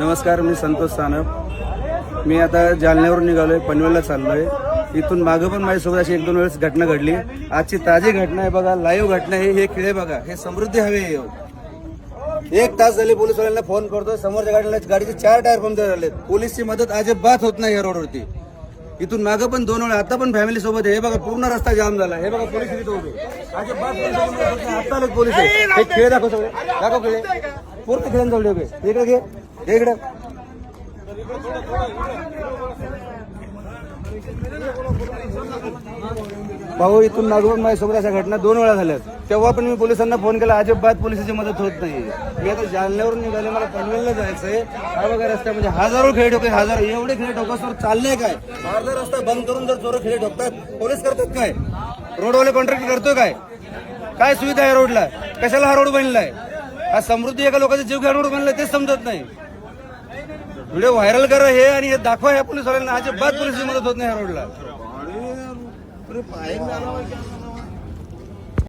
नमस्कार, मी संतोष सानप. मी आता जालन्यावरून निघालोय, पनवेलला चाललोय. इथून मागं पण माझ्यासोबत अशी 1-2 वेळेस घटना घडली. आजची ताजी घटना आहे बघा, लाईव्ह घटना आहे. हे खिळे बघा, हे समृद्धी हवे. 1 तास झाले पोलिसवाल्यांना फोन करतोय. समोरच्या गाडीचे 4 टायर पंक्चर झालेत. पोलीसची मदत अजिबात होत नाही या रोडवरती. इथून मागं पण 2 वेळा, आता पण फॅमिली सोबत आहे. हे बघा, पूर्ण रस्ता जाम झाला. हे बघा, पोलीस इथे उभे. अजिबात आता आले पोलीस. हे खेळ दाखव, सगळे दाखव खेळ. पूर्ण खेळांजवळ उभे. इकडे घे, इकडे. भाऊ, इथून मागून माझ्यासोबत अशा घटना 2 वेळा झाल्यात. तेव्हा पण मी पोलिसांना फोन केला, अजिबात पोलिसांची मदत होत नाही. मी आता जालन्यावरून निघाले, मला पनवेलला जायचंय. हा बघा रस्ता, म्हणजे हजारो खेळ ठोके, हजारो एवढे खेळ ठोकासवर चालले काय? अर्धा रस्ता बंद करून जर चोर खेळ ठोकतात, पोलीस करतात काय? रोडवाले कॉन्ट्रॅक्ट करतोय काय? काय सुविधा आहे रोडला? कशाला हा रोड बनलाय? हा समृद्धी एका लोकांचा जीव घ्या रोड बनलाय, तेच समजत नाही. व्हिडिओ व्हायरल करा हे आणि हे दाखवा ह्या पोलिसवाल्यांना. अजिबात पोलिसची मदत होत नाही ह्या रोडला.